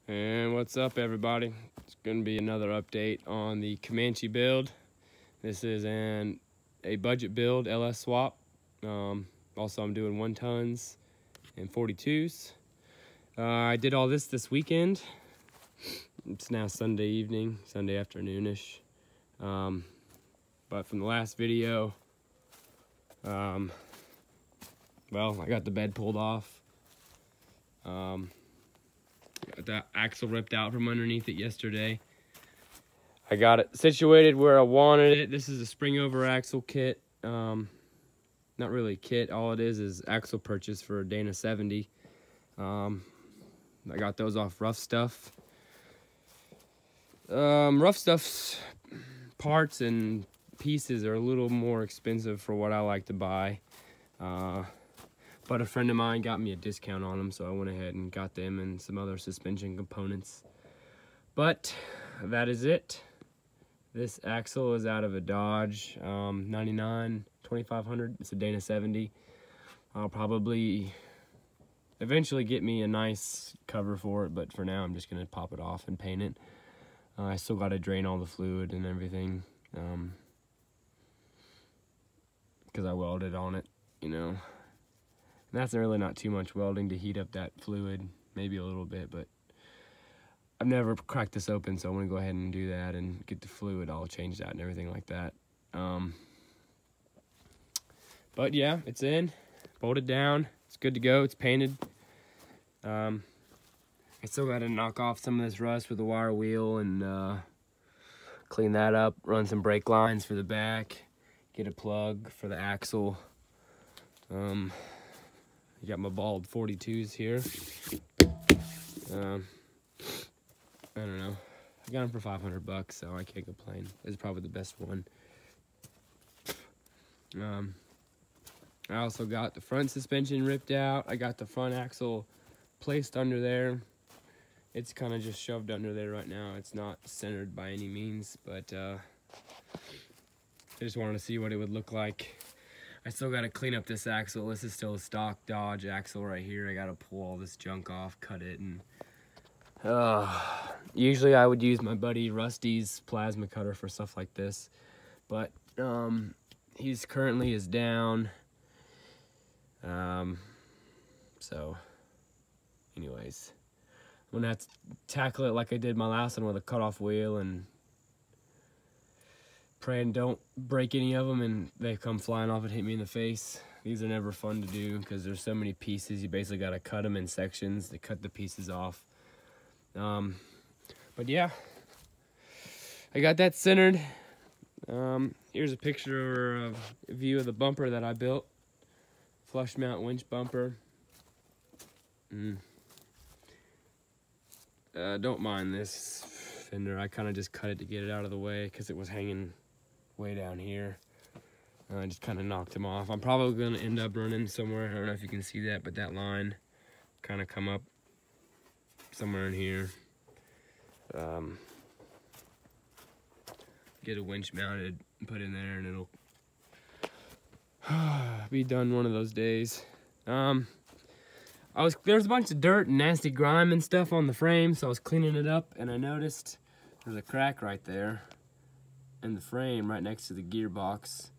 And what's up, everybody? It's going to be another update on the Comanche build. This is a budget build, LS swap. Also, I'm doing 1 tons and 42s. I did all this weekend. It's now Sunday evening, Sunday afternoonish. But from the last video, well, I got the bed pulled off. Got that axle ripped out from underneath it yesterday. I got it situated where I wanted it. This is a spring over axle kit. Not really a kit. All it is axle purchase for a Dana 70. I got those off Rough Stuff. Rough Stuff's parts and pieces are a little more expensive for what I like to buy. But a friend of mine got me a discount on them, so I went ahead and got them and some other suspension components. But that is it. This axle is out of a Dodge 99 2500. It's a Dana 70. I'll probably eventually get me a nice cover for it, but for now I'm just going to pop it off and paint it. I still got to drain all the fluid and everything because I welded on it, you know. And that's really not too much welding to heat up that fluid, maybe a little bit, but I've never cracked this open, so I'm gonna go ahead and do that and get the fluid all changed out and everything like that. But yeah, it's in, bolted down, it's good to go, it's painted. I still gotta knock off some of this rust with the wire wheel and clean that up, run some brake lines for the back, get a plug for the axle. I got my bald 42s here. I don't know. I got them for 500 bucks, so I can't complain. It's probably the best one. I also got the front suspension ripped out. I got the front axle placed under there. It's kind of just shoved under there right now. It's not centered by any means, but I just wanted to see what it would look like. I still got to clean up this axle. This is still a stock Dodge axle right here. I got to pull all this junk off, cut it, and usually I would use my buddy Rusty's plasma cutter for stuff like this, but he's currently is down. So anyways, I'm gonna have to tackle it like I did my last one with a cutoff wheel and pray and don't break any of them and they come flying off and hit me in the face. These are never fun to do because there's so many pieces. You basically got to cut them in sections to cut the pieces off. But yeah, I got that centered. Here's a picture of a view of the bumper that I built. Flush mount winch bumper. Don't mind this fender. I kind of just cut it to get it out of the way because it was hanging way down here. I just kind of knocked him off. I'm probably going to end up running somewhere. I don't know if you can see that, but that line kind of come up somewhere in here. Get a winch mounted and put in there and it'll be done one of those days. There was a bunch of dirt and nasty grime and stuff on the frame, so I was cleaning it up and I noticed there's a crack right there in the frame right next to the gearbox.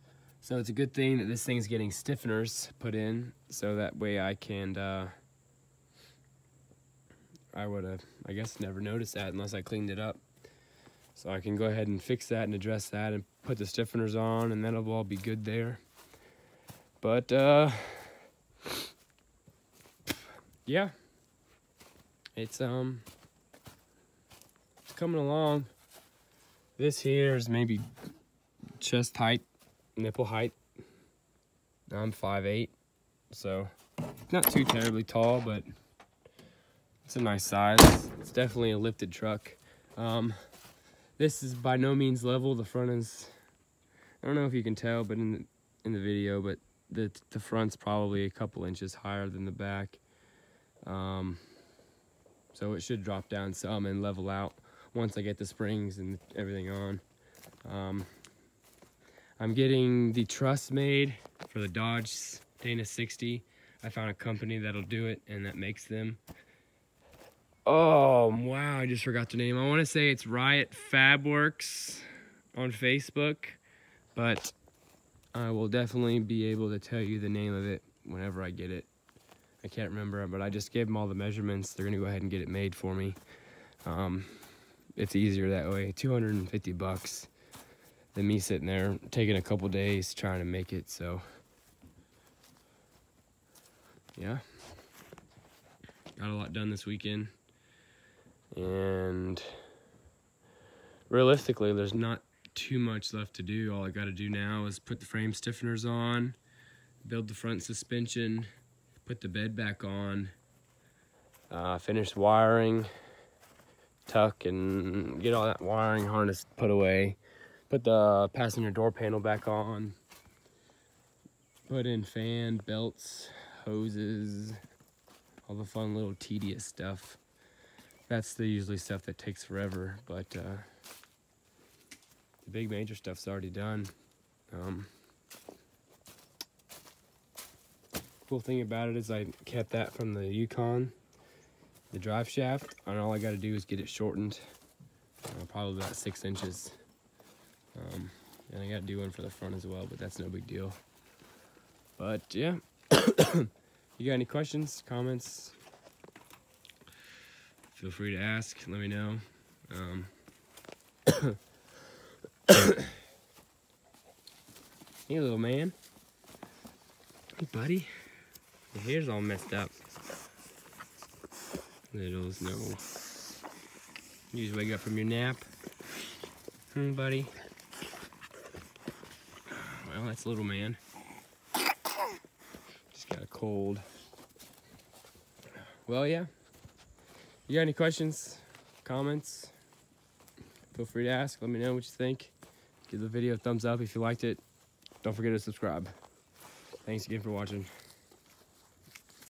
So it's a good thing that this thing's getting stiffeners put in, so that way I can I would have, I guess, never noticed that unless I cleaned it up. So I can go ahead and fix that and address that and put the stiffeners on, and that'll all be good there. But yeah, it's coming along. This here is maybe chest height, nipple height. I'm 5'8", so not too terribly tall, but it's a nice size. It's definitely a lifted truck. This is by no means level. The front is, I don't know if you can tell, but in the video, but the front's probably a couple inches higher than the back. So it should drop down some and level out once I get the springs and everything on. I'm getting the truss made for the Dodge Dana 60. I found a company that'll do it and that makes them. Oh, wow, I just forgot the name. I want to say it's Riot Fabworks on Facebook, but I will definitely be able to tell you the name of it whenever I get it. I can't remember, but I just gave them all the measurements. They're going to go ahead and get it made for me. It's easier that way. $250 than me sitting there taking a couple days trying to make it, so yeah. Got a lot done this weekend. And realistically, there's not too much left to do. All I got to do now is put the frame stiffeners on, build the front suspension, put the bed back on, finish wiring, tuck and get all that wiring harness put away, put the passenger door panel back on, put in fan, belts, hoses, all the fun little tedious stuff. That's the usually stuff that takes forever, but the big major stuff's already done. Cool thing about it is I kept that from the Yukon, the drive shaft, and all I got to do is get it shortened, probably about 6 inches. And I got to do one for the front as well, but that's no big deal. But yeah, you got any questions, comments? Feel free to ask, let me know. Hey, little man. Hey, buddy. Your hair's all messed up. Littles, no. You just wake up from your nap. Buddy. Well, that's little man. Just got a cold. Well, yeah. You got any questions, comments? Feel free to ask. Let me know what you think. Give the video a thumbs up if you liked it. Don't forget to subscribe. Thanks again for watching.